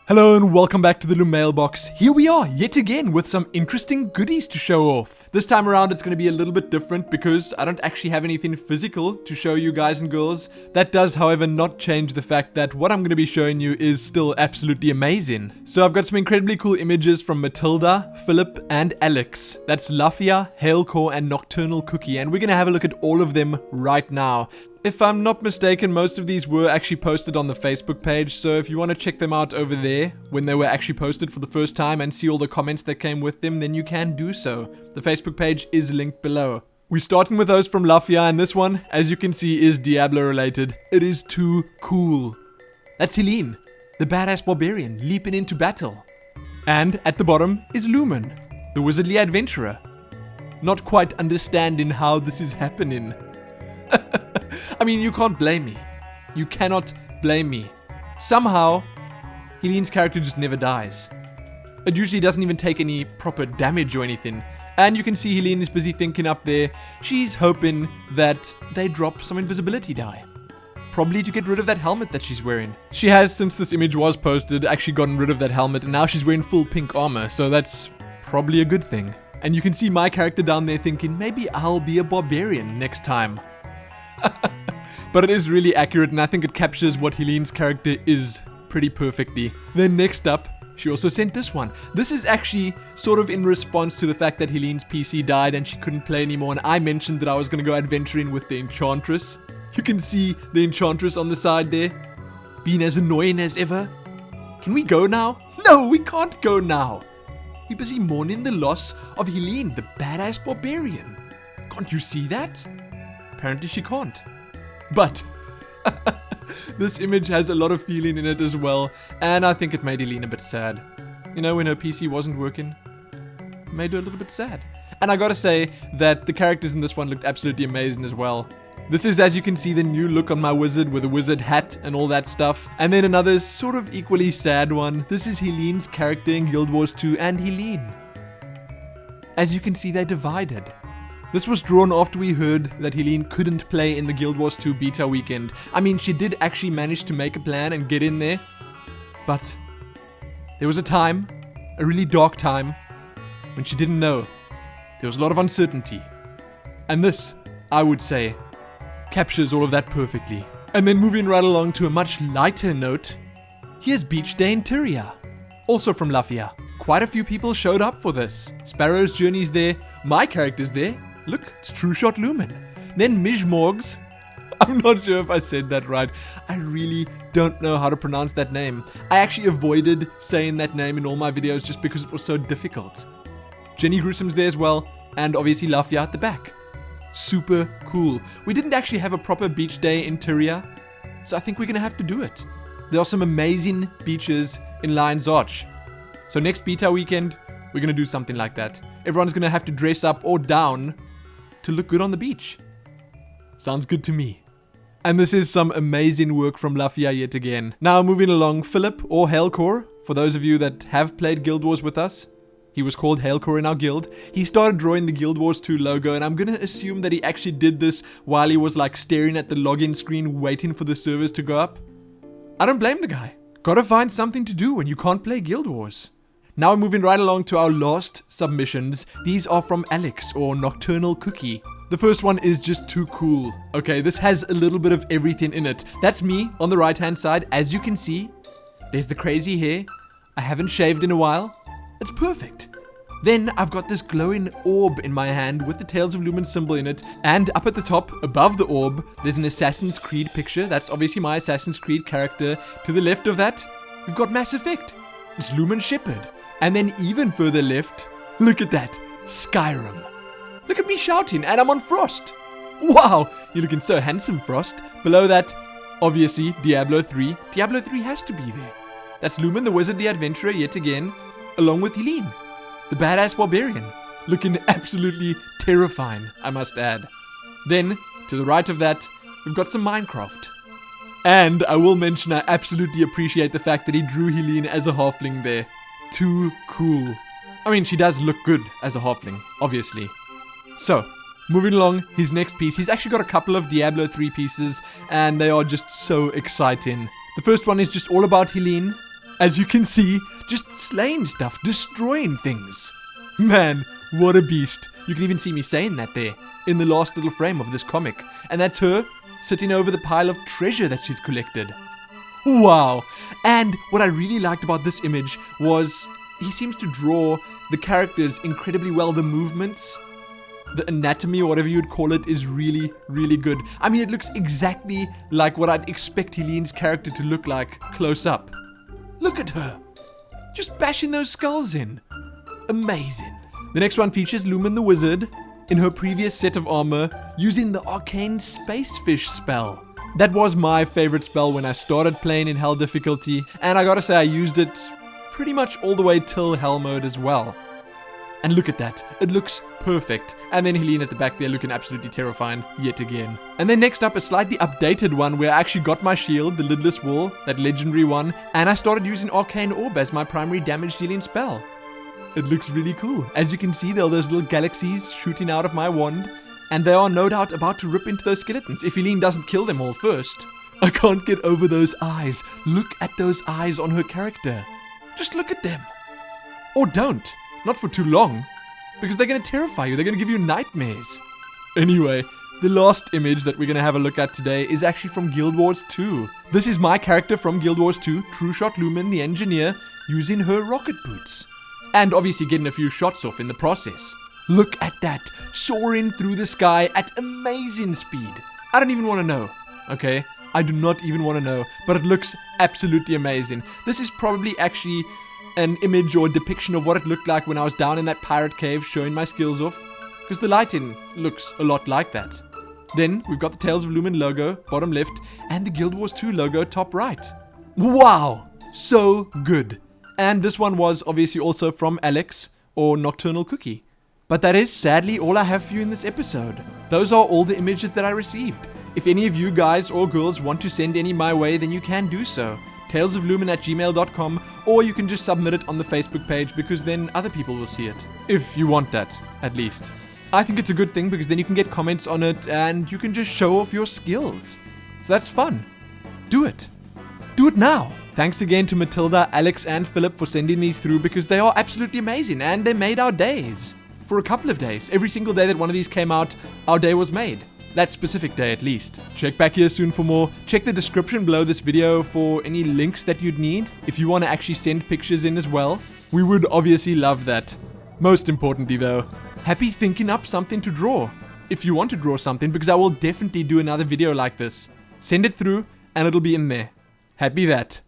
Hello and welcome back to the Lumailbox. Here we are, yet again, with some interesting goodies to show off. This time around it's going to be a little bit different because I don't actually have anything physical to show you guys and girls. That does, however, not change the fact that what I'm going to be showing you is still absolutely amazing. So I've got some incredibly cool images from Matilda, Philip, and Alex. That's Lafia, Hailkor and Nocturnal Cookie, and we're going to have a look at all of them right now. If I'm not mistaken, most of these were actually posted on the Facebook page, so if you want to check them out over there when they were actually posted for the first time and see all the comments that came with them, then you can do so. The Facebook page is linked below. We're starting with those from Lafia, and this one, as you can see, is Diablo related. It is too cool. That's Helene, the badass barbarian leaping into battle. And at the bottom is Lumin, the wizardly adventurer. Not quite understanding how this is happening. I mean, you can't blame me. You cannot blame me. Somehow, Helene's character just never dies. It usually doesn't even take any proper damage or anything. And you can see Helene is busy thinking up there. She's hoping that they drop some invisibility die. Probably to get rid of that helmet that she's wearing. She has, since this image was posted, actually gotten rid of that helmet, and now she's wearing full pink armor, so that's probably a good thing. And you can see my character down there thinking, maybe I'll be a barbarian next time. But it is really accurate, and I think it captures what Helene's character is pretty perfectly. Then next up, she also sent this one. This is actually sort of in response to the fact that Helene's PC died and she couldn't play anymore, and I mentioned that I was going to go adventuring with the Enchantress. You can see the Enchantress on the side there, being as annoying as ever. Can we go now? No, we can't go now. We're busy mourning the loss of Helene, the badass barbarian. Can't you see that? Apparently she can't. But this image has a lot of feeling in it as well, and I think it made Helene a bit sad. You know, when her PC wasn't working, it made her a little bit sad. And I gotta say that the characters in this one looked absolutely amazing as well. This is, as you can see, the new look on my wizard with a wizard hat and all that stuff. And then another sort of equally sad one. This is Helene's character in Guild Wars 2 and Helene. As you can see, they're divided. This was drawn after we heard that Helene couldn't play in the Guild Wars 2 beta weekend. I mean, she did actually manage to make a plan and get in there. But there was a time, a really dark time, when she didn't know. There was a lot of uncertainty. And this, I would say, captures all of that perfectly. And then moving right along to a much lighter note, here's Beach Day in Tyria. Also from Lafia. Quite a few people showed up for this. Sparrow's journey's there, my character's there. Look, it's True Shot Lumin. Then Mijmorgs. I'm not sure if I said that right. I really don't know how to pronounce that name. I actually avoided saying that name in all my videos just because it was so difficult. Jenny Gruesom's there as well, and obviously Lafia at the back. Super cool. We didn't actually have a proper beach day in Tyria, so I think we're going to have to do it. There are some amazing beaches in Lion's Arch. So next beta weekend, we're going to do something like that. Everyone's going to have to dress up or down to look good on the beach. Sounds good to me. And this is some amazing work from Lafia yet again. Now moving along, Philip, or Hailkor, for those of you that have played Guild Wars with us, he was called Hailkor in our guild. He started drawing the Guild Wars 2 logo, and I'm gonna assume that he actually did this while he was like staring at the login screen waiting for the servers to go up. I don't blame the guy. Gotta find something to do when you can't play Guild Wars. Now we're moving right along to our last submissions. These are from Alex, or Nocturnal Cookie. The first one is just too cool. Okay, this has a little bit of everything in it. That's me on the right hand side. As you can see, there's the crazy hair. I haven't shaved in a while. It's perfect. Then I've got this glowing orb in my hand with the Tales of Lumin symbol in it. And up at the top, above the orb, there's an Assassin's Creed picture. That's obviously my Assassin's Creed character. To the left of that, we've got Mass Effect. It's Lumin Shepherd. And then even further left, look at that, Skyrim. Look at me shouting, and I'm on Frost. Wow, you're looking so handsome, Frost. Below that, obviously, Diablo 3. Diablo 3 has to be there. That's Lumin, the wizardly adventurer, yet again, along with Helene, the badass barbarian. Looking absolutely terrifying, I must add. Then, to the right of that, we've got some Minecraft. And I will mention I absolutely appreciate the fact that he drew Helene as a halfling there. Too cool. I mean, she does look good as a halfling, obviously. So, moving along, his next piece. He's actually got a couple of Diablo 3 pieces, and they are just so exciting. The first one is just all about Helene. As you can see, just slaying stuff, destroying things. Man, what a beast. You can even see me saying that there in the last little frame of this comic. And that's her sitting over the pile of treasure that she's collected. Wow. And what I really liked about this image was he seems to draw the characters incredibly well. The movements, the anatomy, or whatever you'd call it, is really, really good. I mean, it looks exactly like what I'd expect Helene's character to look like close up. Look at her. Just bashing those skulls in. Amazing. The next one features Lumin the Wizard in her previous set of armor using the arcane space fish spell. That was my favorite spell when I started playing in Hell difficulty, and I gotta say I used it pretty much all the way till Hell mode as well. And look at that, it looks perfect. And then Helene at the back there looking absolutely terrifying yet again. And then next up, a slightly updated one where I actually got my shield, the Lidless Wall, that legendary one, and I started using Arcane Orb as my primary damage dealing spell. It looks really cool. As you can see, there are those little galaxies shooting out of my wand, and they are no doubt about to rip into those skeletons if Helene doesn't kill them all first. I can't get over those eyes. Look at those eyes on her character. Just look at them. Or don't. Not for too long. Because they're going to terrify you. They're going to give you nightmares. Anyway, the last image that we're going to have a look at today is actually from Guild Wars 2. This is my character from Guild Wars 2, True Shot Lumin, the engineer, using her rocket boots. And obviously getting a few shots off in the process. Look at that, soaring through the sky at amazing speed. I don't even want to know, okay? I do not even want to know, but it looks absolutely amazing. This is probably actually an image or depiction of what it looked like when I was down in that pirate cave showing my skills off, because the lighting looks a lot like that. Then we've got the Tales of Lumin logo, bottom left, and the Guild Wars 2 logo, top right. Wow, so good. And this one was obviously also from Alex, or Nocturnal Cookie. But that is sadly all I have for you in this episode. Those are all the images that I received. If any of you guys or girls want to send any my way, then you can do so. talesoflumin@gmail.com, or you can just submit it on the Facebook page, because then other people will see it. If you want that, at least. I think it's a good thing, because then you can get comments on it, and you can just show off your skills. So that's fun. Do it. Do it now. Thanks again to Matilda, Alex, and Philip for sending these through, because they are absolutely amazing, and they made our days. For a couple of days. Every single day that one of these came out, our day was made. That specific day at least. Check back here soon for more. Check the description below this video for any links that you'd need if you want to actually send pictures in as well. We would obviously love that. Most importantly though, happy thinking up something to draw. If you want to draw something, because I will definitely do another video like this. Send it through and it'll be in there. Happy that.